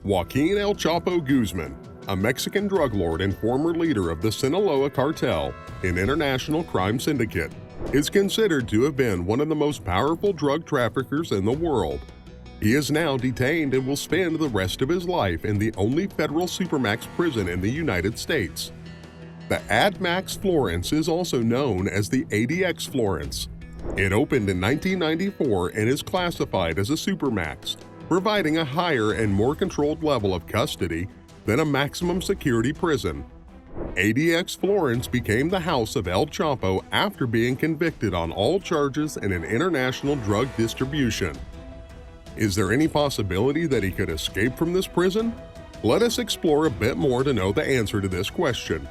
Joaquin El Chapo Guzman, a Mexican drug lord and former leader of the Sinaloa cartel, an international crime syndicate, is considered to have been one of the most powerful drug traffickers in the world. He is now detained and will spend the rest of his life in the only federal Supermax prison in the United States. The ADX Florence is also known as the ADX Florence. It opened in 1994 and is classified as a Supermax, providing a higher and more controlled level of custody than a maximum security prison. ADX Florence became the house of El Chapo after being convicted on all charges in an international drug distribution. Is there any possibility that he could escape from this prison? Let us explore a bit more to know the answer to this question.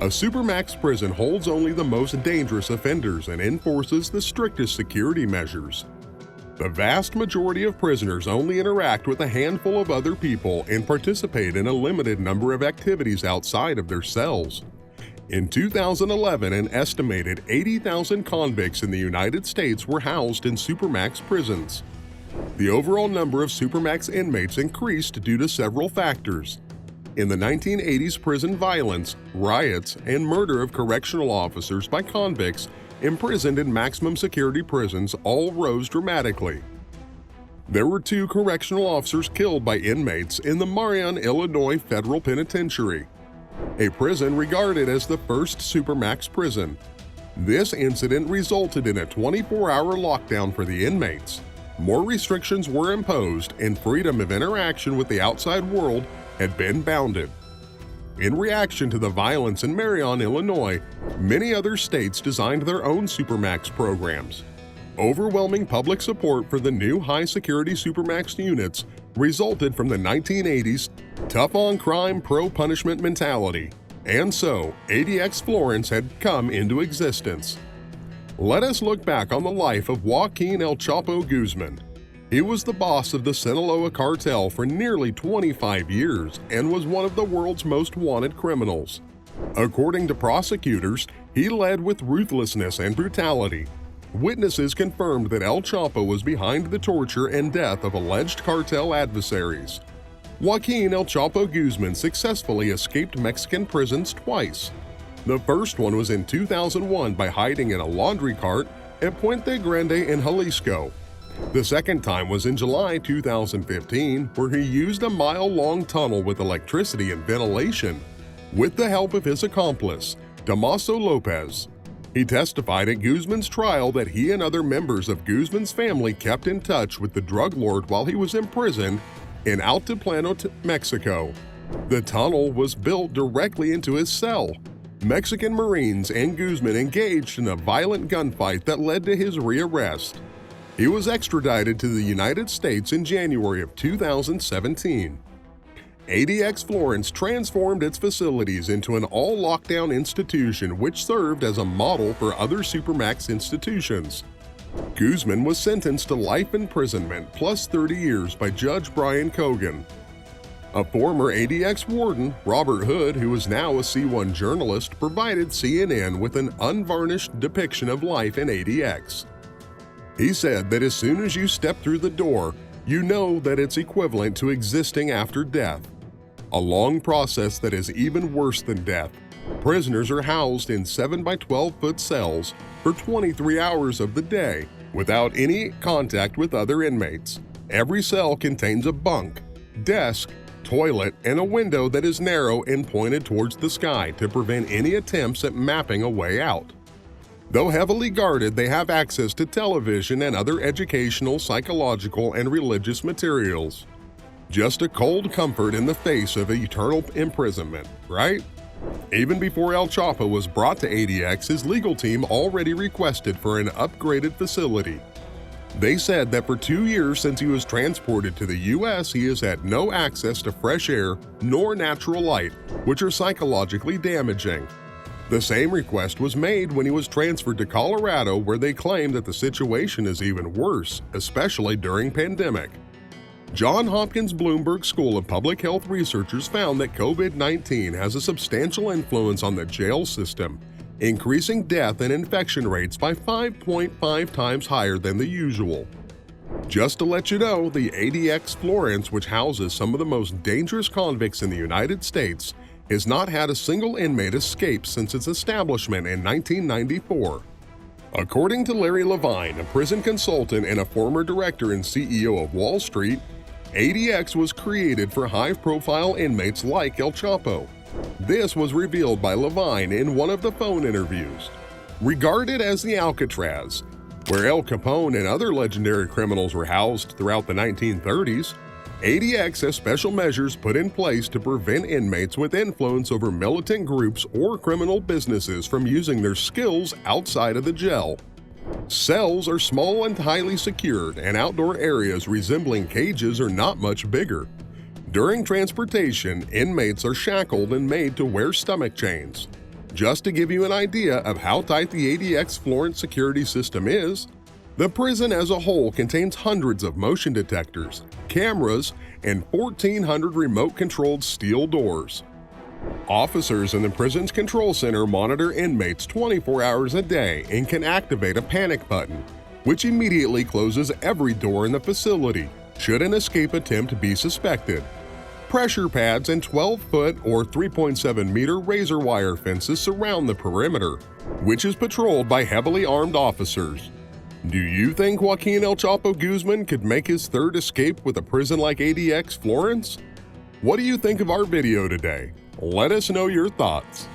A Supermax prison holds only the most dangerous offenders and enforces the strictest security measures. The vast majority of prisoners only interact with a handful of other people and participate in a limited number of activities outside of their cells. In 2011, an estimated 80,000 convicts in the United States were housed in Supermax prisons. The overall number of Supermax inmates increased due to several factors. In the 1980s, prison violence, riots, and murder of correctional officers by convicts imprisoned in maximum security prisons all rose dramatically. There were 2 correctional officers killed by inmates in the Marion, Illinois Federal Penitentiary, a prison regarded as the first Supermax prison. This incident resulted in a 24-hour lockdown for the inmates. More restrictions were imposed and freedom of interaction with the outside world had been bounded. In reaction to the violence in Marion, Illinois, many other states designed their own Supermax programs. Overwhelming public support for the new high-security Supermax units resulted from the 1980s tough-on-crime, pro-punishment mentality, and so ADX Florence had come into existence. Let us look back on the life of Joaquin El Chapo Guzman. He was the boss of the Sinaloa cartel for nearly 25 years and was one of the world's most wanted criminals. According to prosecutors, he led with ruthlessness and brutality. Witnesses confirmed that El Chapo was behind the torture and death of alleged cartel adversaries. Joaquin El Chapo Guzman successfully escaped Mexican prisons twice. The first one was in 2001 by hiding in a laundry cart at Puente Grande in Jalisco. The second time was in July 2015, where he used a mile-long tunnel with electricity and ventilation with the help of his accomplice, Damaso Lopez. He testified at Guzman's trial that he and other members of Guzman's family kept in touch with the drug lord while he was imprisoned in Altiplano, Mexico. The tunnel was built directly into his cell. Mexican Marines and Guzman engaged in a violent gunfight that led to his rearrest. He was extradited to the United States in January of 2017. ADX Florence transformed its facilities into an all-lockdown institution which served as a model for other Supermax institutions. Guzman was sentenced to life imprisonment plus 30 years by Judge Brian Cogan. A former ADX warden, Robert Hood, who is now a C1 journalist, provided CNN with an unvarnished depiction of life in ADX. He said that as soon as you step through the door, you know that it's equivalent to existing after death. A long process that is even worse than death. Prisoners are housed in 7 by 12-foot cells for 23 hours of the day without any contact with other inmates. Every cell contains a bunk, desk, toilet, and a window that is narrow and pointed towards the sky to prevent any attempts at mapping a way out. Though heavily guarded, they have access to television and other educational, psychological, and religious materials. Just a cold comfort in the face of eternal imprisonment, right? Even before El Chapo was brought to ADX, his legal team already requested for an upgraded facility. They said that for 2 years since he was transported to the U.S., he has had no access to fresh air nor natural light, which are psychologically damaging. The same request was made when he was transferred to Colorado, where they claim that the situation is even worse, especially during pandemic. Johns Hopkins Bloomberg School of Public Health researchers found that COVID-19 has a substantial influence on the jail system, increasing death and infection rates by 5.5 times higher than the usual. Just to let you know, the ADX Florence, which houses some of the most dangerous convicts in the United States, has not had a single inmate escape since its establishment in 1994. According to Larry Levine, a prison consultant and a former director and CEO of Wall Street, ADX was created for high-profile inmates like El Chapo. This was revealed by Levine in one of the phone interviews. Regarded as the Alcatraz, where El Capone and other legendary criminals were housed throughout the 1930s, ADX has special measures put in place to prevent inmates with influence over militant groups or criminal businesses from using their skills outside of the jail. Cells are small and highly secured, and outdoor areas resembling cages are not much bigger. During transportation, inmates are shackled and made to wear stomach chains. Just to give you an idea of how tight the ADX Florence security system is, the prison as a whole contains hundreds of motion detectors, cameras, and 1,400 remote-controlled steel doors. Officers in the prison's control center monitor inmates 24 hours a day and can activate a panic button, which immediately closes every door in the facility should an escape attempt be suspected. Pressure pads and 12-foot or 3.7-meter razor wire fences surround the perimeter, which is patrolled by heavily armed officers. Do you think Joaquin El Chapo Guzman could make his third escape with a prison like ADX Florence? What do you think of our video today? Let us know your thoughts.